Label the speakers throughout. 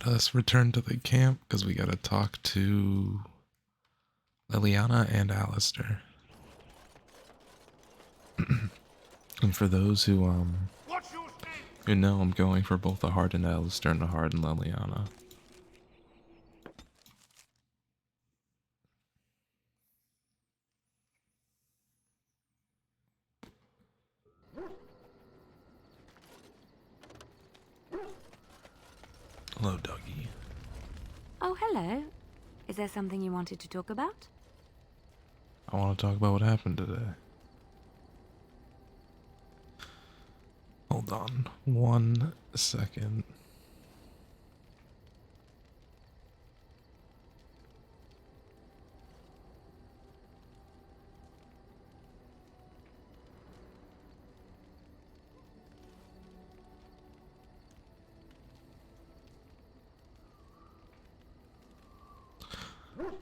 Speaker 1: us return to the camp because we gotta talk to Liliana and Alistair. And for those who know, I'm going for both a hardened Alistair and a hardened Liliana. Hello, doggy.
Speaker 2: Oh, hello. Is there something you wanted to talk about?
Speaker 1: I want to talk about what happened today. Hold on 1 second.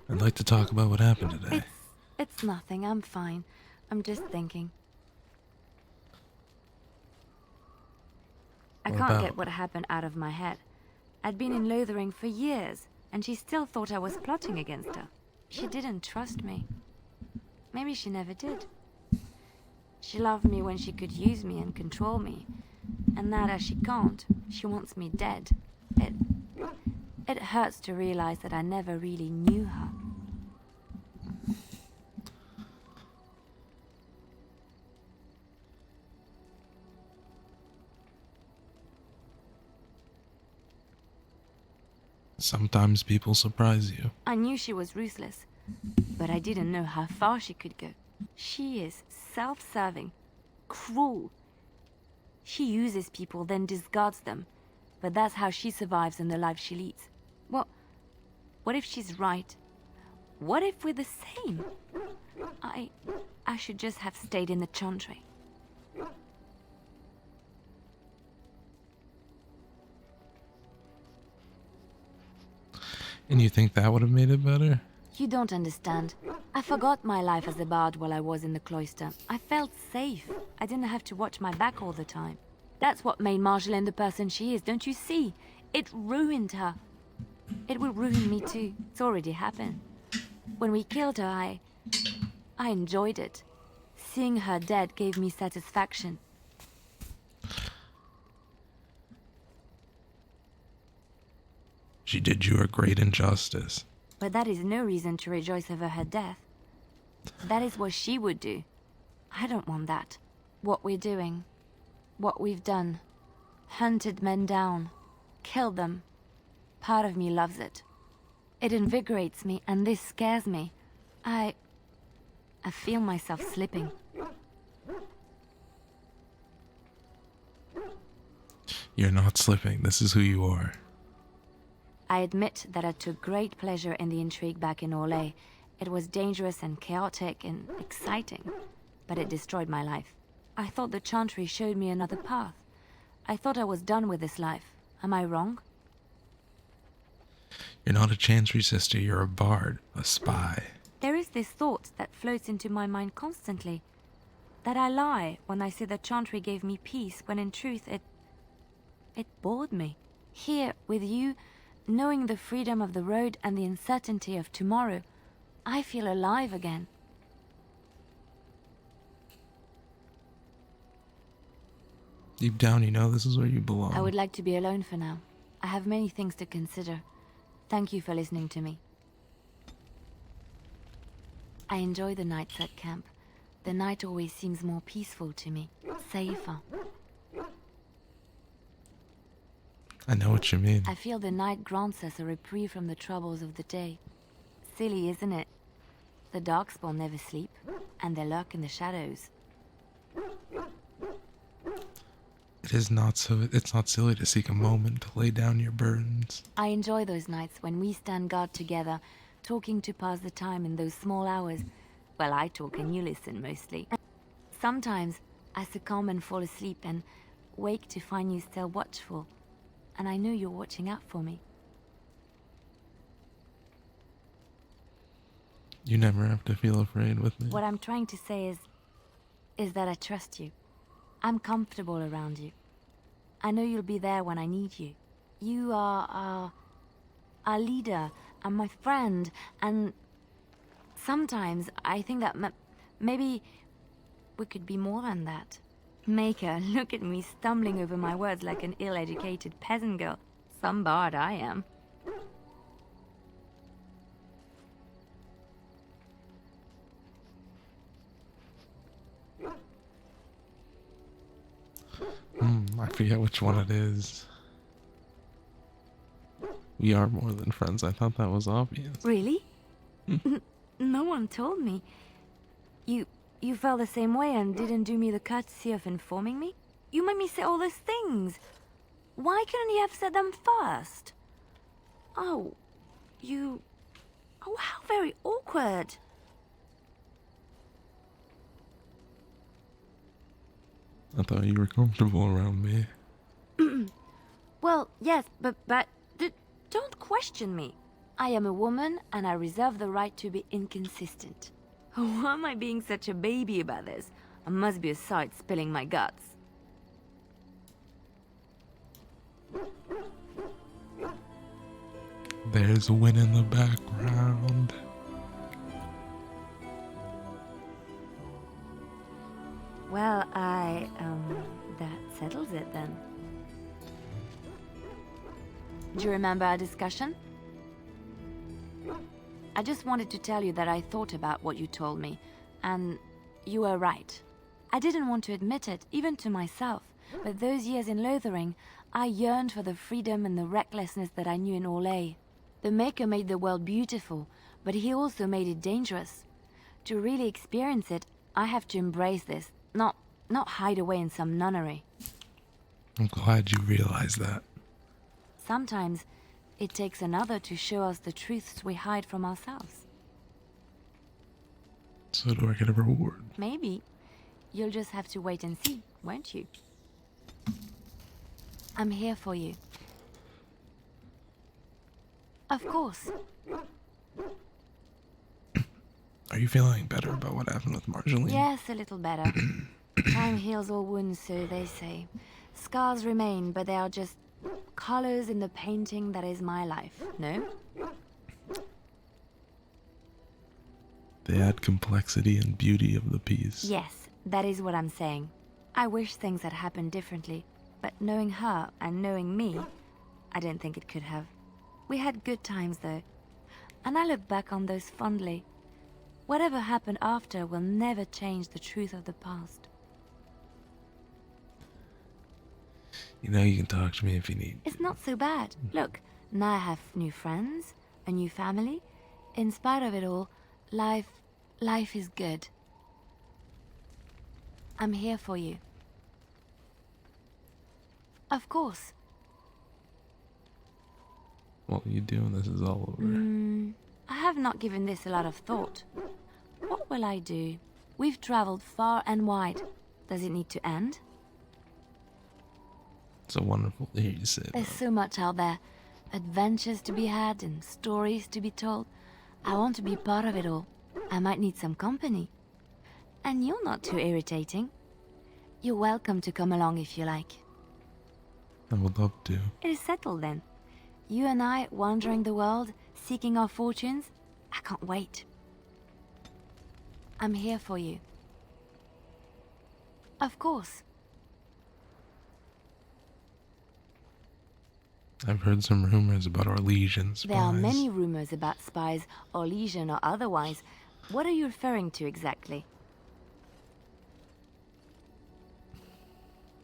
Speaker 1: I'd like to talk about what happened today.
Speaker 2: It's nothing. I'm fine. I'm just thinking. I can't get what happened out of my head. I'd been in Lothering for years, and she still thought I was plotting against her. She didn't trust me. Maybe she never did. She loved me when she could use me and control me. And now that she can't, she wants me dead. It hurts to realize that I never really knew her.
Speaker 1: Sometimes people surprise you.
Speaker 2: I knew she was ruthless, but I didn't know how far she could go. She is self-serving, cruel. She uses people, then discards them. But that's how she survives in the life she leads. What if she's right? What if we're the same? I should just have stayed in the Chantry.
Speaker 1: And you think that would have made it better?
Speaker 2: You don't understand. I forgot my life as a bard while I was in the cloister. I felt safe. I didn't have to watch my back all the time. That's what made Marjolaine the person she is, don't you see? It ruined her. It will ruin me too. It's already happened. When we killed her, I enjoyed it. Seeing her dead gave me satisfaction.
Speaker 1: She did you a great injustice.
Speaker 2: But that is no reason to rejoice over her death. That is what she would do. I don't want that. What we're doing, what we've done, hunted men down, killed them. Part of me loves it. It invigorates me, and this scares me. I feel myself slipping.
Speaker 1: You're not slipping. This is who you are.
Speaker 2: I admit that I took great pleasure in the intrigue back in Orlais. It was dangerous and chaotic and exciting, but it destroyed my life. I thought the Chantry showed me another path. I thought I was done with this life. Am I wrong?
Speaker 1: You're not a Chantry sister, you're a bard, a spy.
Speaker 2: There is this thought that floats into my mind constantly. That I lie when I say the Chantry gave me peace, when in truth it bored me. Here, with you, knowing the freedom of the road and the uncertainty of tomorrow, I feel alive again.
Speaker 1: Deep down, you know this is where you belong.
Speaker 2: I would like to be alone for now. I have many things to consider. Thank you for listening to me. I enjoy the nights at camp. The night always seems more peaceful to me, safer.
Speaker 1: I know what you mean.
Speaker 2: I feel the night grants us a reprieve from the troubles of the day. Silly, isn't it? The Darkspawn never sleep, and they lurk in the shadows.
Speaker 1: It's not silly to seek a moment to lay down your burdens.
Speaker 2: I enjoy those nights when we stand guard together, talking to pass the time in those small hours. Well, I talk and you listen mostly. Sometimes I succumb and fall asleep and wake to find you still watchful. And I know you're watching out for me.
Speaker 1: You never have to feel afraid with me.
Speaker 2: What I'm trying to say is that I trust you. I'm comfortable around you. I know you'll be there when I need you. You are our leader, and my friend, and sometimes I think that maybe we could be more than that. Maker, look at me stumbling over my words like an ill-educated peasant girl. Some bard I am.
Speaker 1: I forget which one it is. We are more than friends. I thought that was obvious.
Speaker 2: Really? No one told me. You felt the same way and didn't do me the courtesy of informing me? You made me say all those things. Why couldn't you have said them first? Oh, you... Oh, how very awkward.
Speaker 1: I thought you were comfortable around me.
Speaker 2: Well, yes, but don't question me. I am a woman, and I reserve the right to be inconsistent. Why am I being such a baby about this? I must be a sight spilling my guts.
Speaker 1: There's a wind in the background.
Speaker 2: Well, that settles it then. Do you remember our discussion? I just wanted to tell you that I thought about what you told me, and you were right. I didn't want to admit it, even to myself, but those years in Lothering, I yearned for the freedom and the recklessness that I knew in Orlais. The Maker made the world beautiful, but he also made it dangerous. To really experience it, I have to embrace this, not hide away in some nunnery.
Speaker 1: I'm glad you realized that.
Speaker 2: Sometimes, it takes another to show us the truths we hide from ourselves.
Speaker 1: So do I get a reward?
Speaker 2: Maybe. You'll just have to wait and see, won't you? I'm here for you. Of course.
Speaker 1: Are you feeling better about what happened with Marjorie?
Speaker 2: Yes, a little better. Time heals all wounds, so they say. Scars remain, but they are just colors in the painting that is my life, no?
Speaker 1: They add complexity and beauty of the piece.
Speaker 2: Yes, that is what I'm saying. I wish things had happened differently, but knowing her and knowing me, I don't think it could have. We had good times though, and I look back on those fondly. Whatever happened after will never change the truth of the past.
Speaker 1: You know you can talk to me if you need.
Speaker 2: It's not so bad. Look, now I have new friends, a new family. In spite of it all, life is good. I'm here for you. Of course.
Speaker 1: What will you do when this is all over?
Speaker 2: I have not given this a lot of thought. What will I do? We've traveled far and wide. Does it need to end?
Speaker 1: It's so wonderful to hear you say
Speaker 2: There's
Speaker 1: that.
Speaker 2: so much out there. Adventures to be had and stories to be told. I want to be part of it all. I might need some company. And you're not too irritating. You're welcome to come along if you like.
Speaker 1: I would love to.
Speaker 2: It is settled then. You and I wandering the world, seeking our fortunes. I can't wait. I'm here for you. Of course.
Speaker 1: I've heard some rumors about our legion spies.
Speaker 2: There are many rumors about spies, or legion or otherwise. What are you referring to exactly?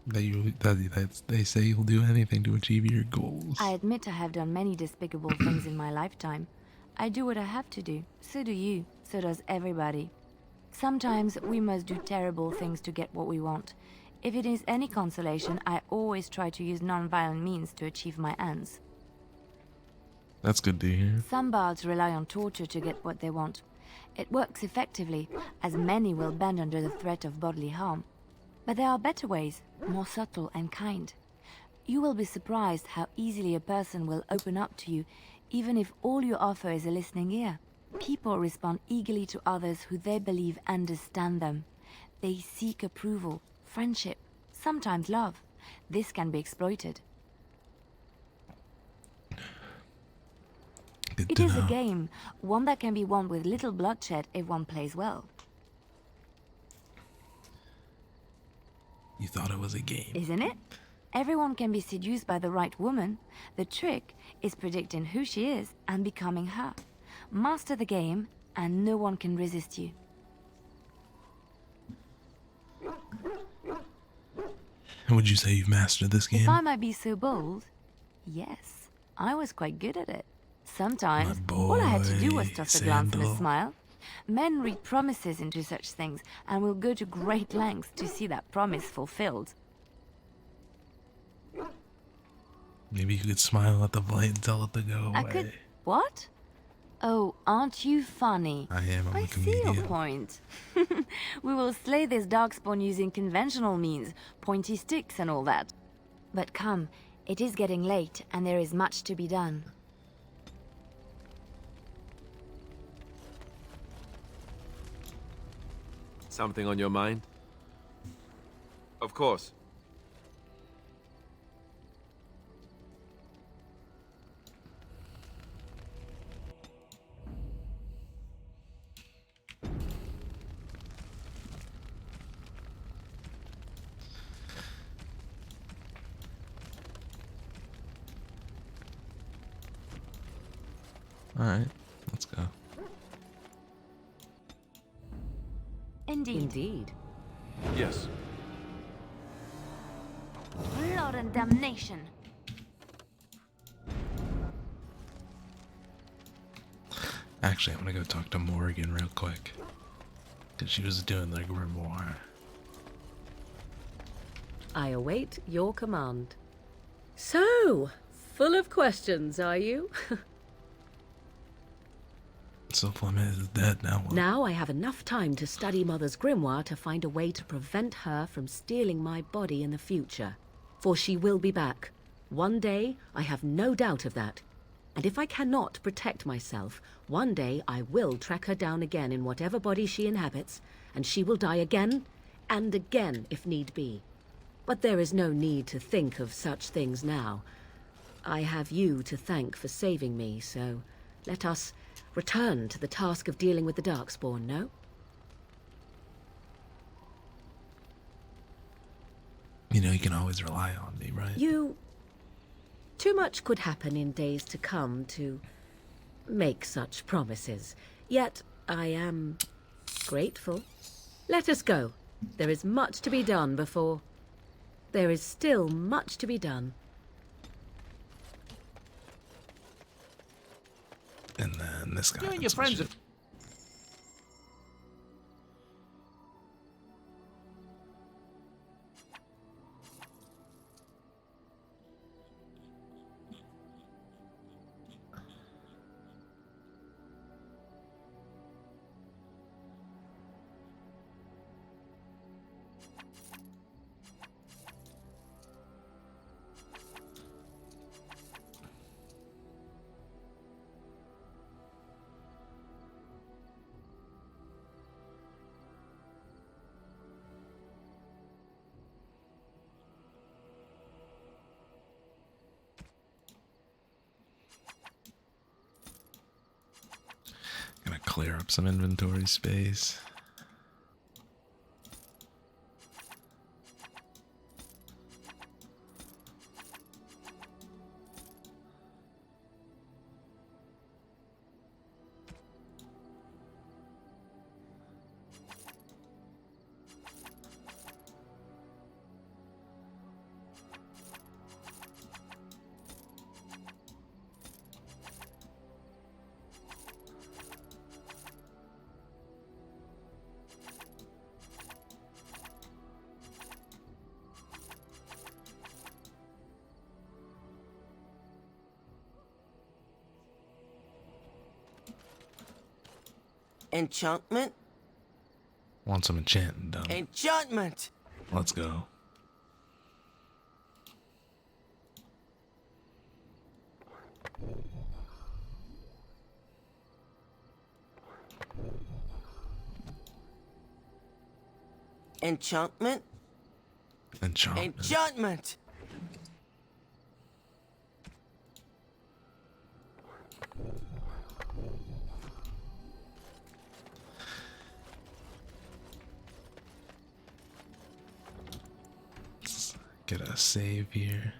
Speaker 1: That they say you'll do anything to achieve your goals.
Speaker 2: I admit I have done many despicable things in my lifetime. I do what I have to do. So do you. So does everybody. Sometimes we must do terrible things to get what we want. If it is any consolation, I always try to use non-violent means to achieve my ends.
Speaker 1: That's good to hear.
Speaker 2: Some bards rely on torture to get what they want. It works effectively, as many will bend under the threat of bodily harm. But there are better ways, more subtle and kind. You will be surprised how easily a person will open up to you, even if all you offer is a listening ear. People respond eagerly to others who they believe understand them. They seek approval, friendship, sometimes love. This can be exploited. It
Speaker 1: to
Speaker 2: is a
Speaker 1: know.
Speaker 2: game, one that can be won with little bloodshed if one plays well.
Speaker 1: You thought it was a game.
Speaker 2: Isn't it? Everyone can be seduced by the right woman. The trick is predicting who she is and becoming her. Master the game, and no one can resist you.
Speaker 1: Would you say you've mastered this game?
Speaker 2: If I might be so bold, yes, I was quite good at it. Sometimes, all I had to do was toss a glance and a
Speaker 1: Sandal.
Speaker 2: smile. Men read promises into such things, and will go to great lengths to see that promise fulfilled.
Speaker 1: Maybe you could smile at the blight and tell it to go away.
Speaker 2: I could... What? Oh, aren't you funny?
Speaker 1: I am. I'm
Speaker 2: I
Speaker 1: a
Speaker 2: see your
Speaker 1: comedian.
Speaker 2: point. We will slay this darkspawn using conventional means, pointy sticks and all that. But come, it is getting late, and there is much to be done.
Speaker 3: Something on your mind? Of course.
Speaker 1: Alright, let's go.
Speaker 2: Indeed.
Speaker 3: Yes.
Speaker 2: Blood and damnation.
Speaker 1: Actually, I'm gonna go talk to Morgan real quick. Because she was doing the grimoire.
Speaker 4: I await your command. So, full of questions, are you?
Speaker 1: So Flemeth is dead now. What?
Speaker 4: Now I have enough time to study Mother's grimoire to find a way to prevent her from stealing my body in the future. For she will be back. One day, I have no doubt of that. And if I cannot protect myself, one day I will track her down again in whatever body she inhabits, and she will die again and again if need be. But there is no need to think of such things now. I have you to thank for saving me, so let us return to the task of dealing with the Darkspawn, no?
Speaker 1: You know, you can always rely on me, right?
Speaker 4: Too much could happen in days to come to make such promises. Yet I am grateful. Let us go. There is much to be done before... There is still much to be done.
Speaker 1: And then this guy.
Speaker 5: You and
Speaker 1: and
Speaker 5: your
Speaker 1: some
Speaker 5: friends
Speaker 1: shit.
Speaker 5: have...
Speaker 1: Gonna clear up some inventory space.
Speaker 6: Enchantment?
Speaker 1: Want some enchanting done.
Speaker 6: Enchantment!
Speaker 1: Let's go.
Speaker 6: Enchantment?
Speaker 1: Enchantment.
Speaker 6: Enchantment!
Speaker 1: get a save here.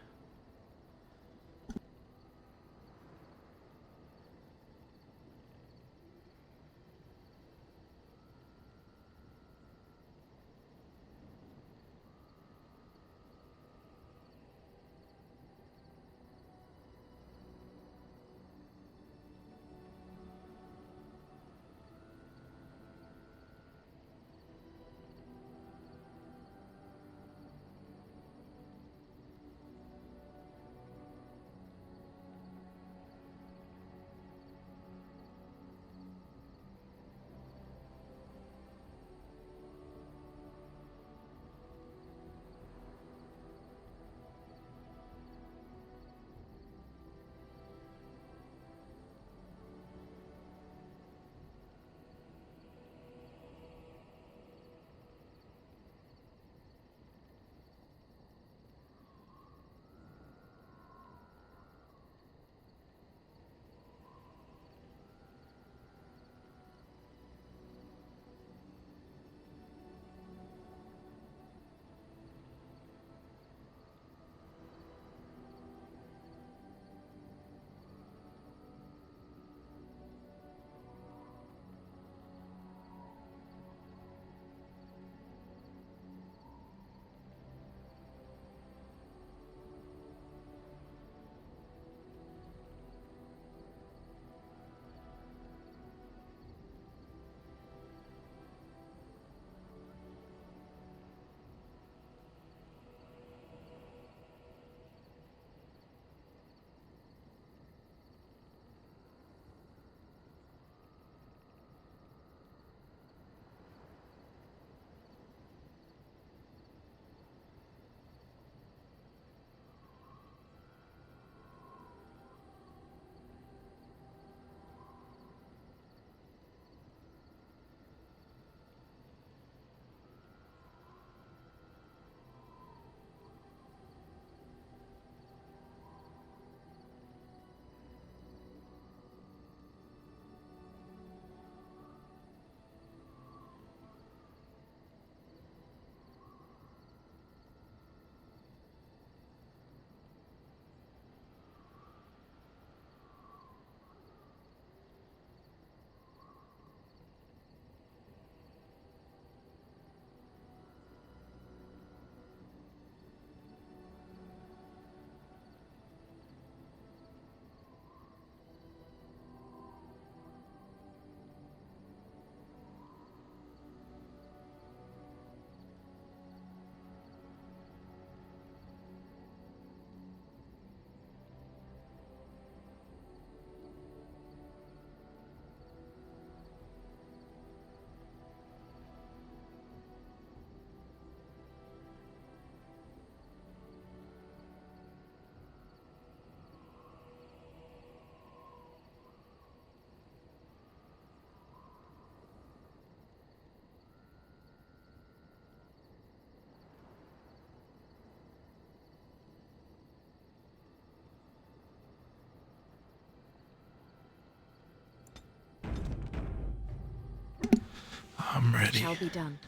Speaker 1: I'm ready.
Speaker 4: Shall be done.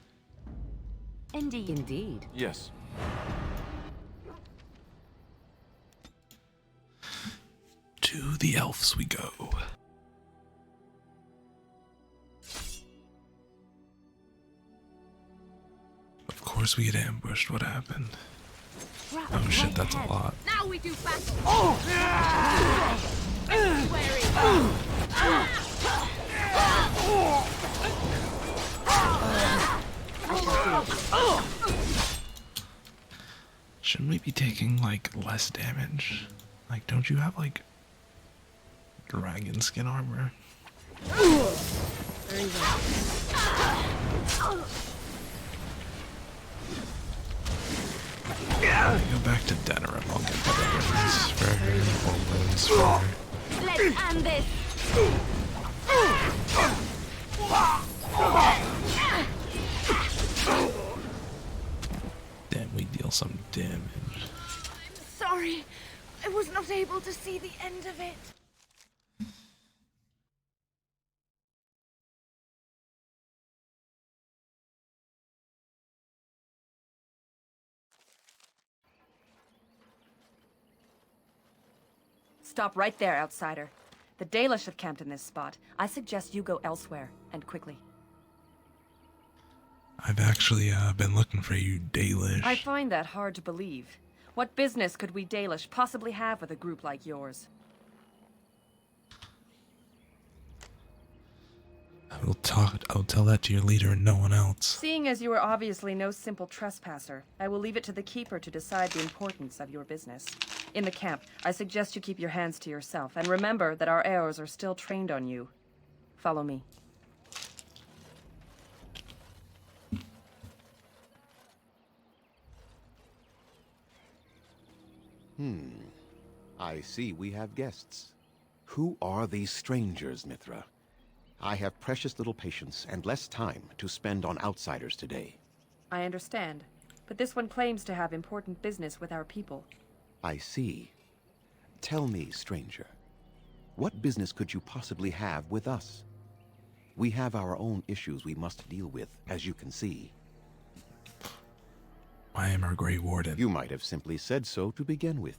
Speaker 2: Indeed.
Speaker 4: Indeed.
Speaker 3: Yes.
Speaker 1: To the elves we go. Of course we get ambushed. What happened? Oh shit, that's a lot.
Speaker 5: Now we do battle. Oh!
Speaker 1: Shouldn't we be taking like less damage? Like, don't you have like dragon skin armor?
Speaker 4: Very well.
Speaker 1: Go back to Denerim. I'll get better weapons for her, or wounds for her.
Speaker 2: Let's end this.
Speaker 1: Damn, we deal some damage.
Speaker 5: Sorry, I was not able to see the end of it.
Speaker 6: Stop right there, outsider. The Dalish have camped in this spot. I suggest you go elsewhere, and quickly.
Speaker 1: I've actually been looking for you, Dalish.
Speaker 6: I find that hard to believe. What business could we Dalish possibly have with a group like yours?
Speaker 1: I'll tell that to your leader and no one else.
Speaker 6: Seeing as you are obviously no simple trespasser, I will leave it to the Keeper to decide the importance of your business. In the camp, I suggest you keep your hands to yourself, and remember that our arrows are still trained on you. Follow me.
Speaker 7: I see we have guests. Who are these strangers, Mithra? I have precious little patience and less time to spend on outsiders today.
Speaker 6: I understand, but this one claims to have important business with our people.
Speaker 7: I see. Tell me, stranger, what business could you possibly have with us? We have our own issues we must deal with, as you can see.
Speaker 1: I am our Grey Warden.
Speaker 7: You might have simply said so to begin with.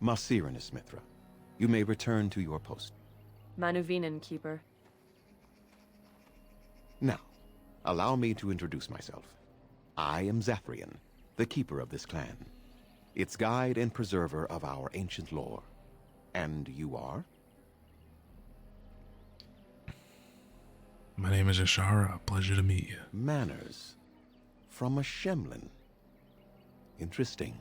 Speaker 7: Masiranus, Mithra, you may return to your post.
Speaker 6: Manuvinen, Keeper.
Speaker 7: Now, allow me to introduce myself. I am Zathrian, the keeper of this clan, its guide and preserver of our ancient lore. And you are?
Speaker 1: My name is Archara. Pleasure to meet you.
Speaker 7: Manners. From a Shemlin. Interesting.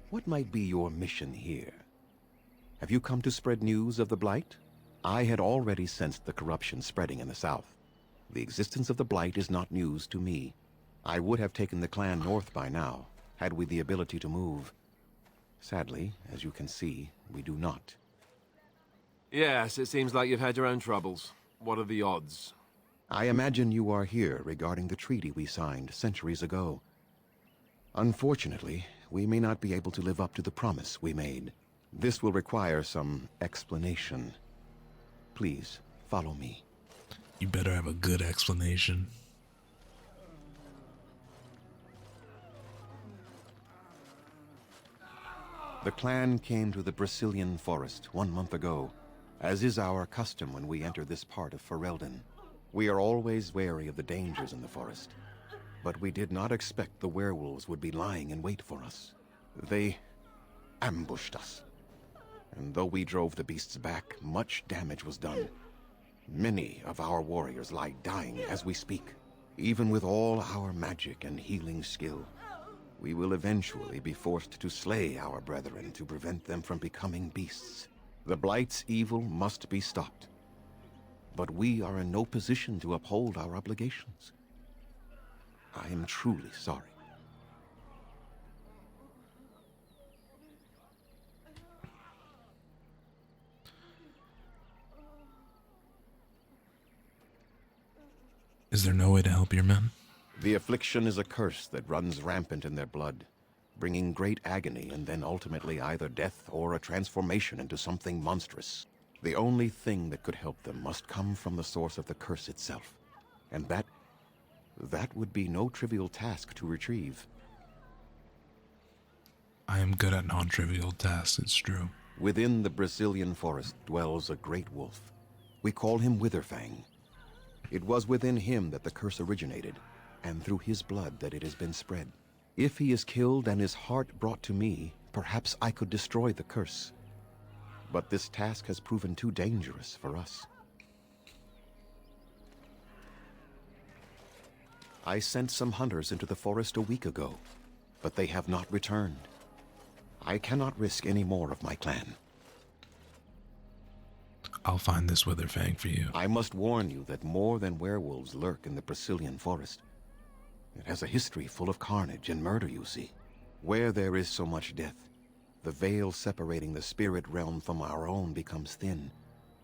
Speaker 7: What might be your mission here? Have you come to spread news of the Blight? I had already sensed the corruption spreading in the south. The existence of the Blight is not news to me. I would have taken the clan north by now, had we the ability to move. Sadly, as you can see, we do not.
Speaker 3: Yes, it seems like you've had your own troubles. What are the odds?
Speaker 7: I imagine you are here regarding the treaty we signed centuries ago. Unfortunately, we may not be able to live up to the promise we made. This will require some explanation. Please, follow me.
Speaker 1: You better have a good explanation.
Speaker 7: The clan came to the Brazilian forest 1 month ago, as is our custom when we enter this part of Ferelden. We are always wary of the dangers in the forest, but we did not expect the werewolves would be lying in wait for us. They ambushed us, and though we drove the beasts back, much damage was done. Many of our warriors lie dying as we speak. Even with all our magic and healing skill, we will eventually be forced to slay our brethren to prevent them from becoming beasts. The Blight's evil must be stopped. But we are in no position to uphold our obligations. I am truly sorry.
Speaker 1: Is there no way to help your men?
Speaker 7: The affliction is a curse that runs rampant in their blood, bringing great agony and then ultimately either death or a transformation into something monstrous. The only thing that could help them must come from the source of the curse itself. And that would be no trivial task to retrieve.
Speaker 1: I am good at non-trivial tasks, it's true.
Speaker 7: Within the Brazilian forest dwells a great wolf. We call him Witherfang. It was within him that the curse originated, and through his blood that it has been spread. If he is killed and his heart brought to me, perhaps I could destroy the curse. But this task has proven too dangerous for us. I sent some hunters into the forest a week ago, but they have not returned. I cannot risk any more of my clan.
Speaker 1: I'll find this Witherfang for you.
Speaker 7: I must warn you that more than werewolves lurk in the Brazilian forest. It has a history full of carnage and murder, you see. Where there is so much death, the veil separating the spirit realm from our own becomes thin,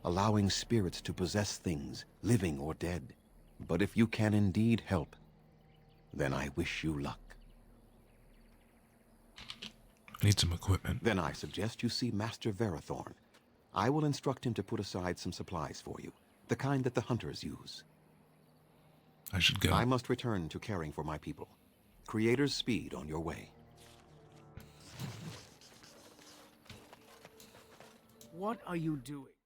Speaker 7: allowing spirits to possess things, living or dead. But if you can indeed help, then I wish you luck.
Speaker 1: I need some equipment.
Speaker 7: Then I suggest you see Master Verathorn. I will instruct him to put aside some supplies for you, the kind that the hunters use.
Speaker 1: I should go.
Speaker 7: I must return to caring for my people. Creator's speed on your way.
Speaker 8: What are you doing?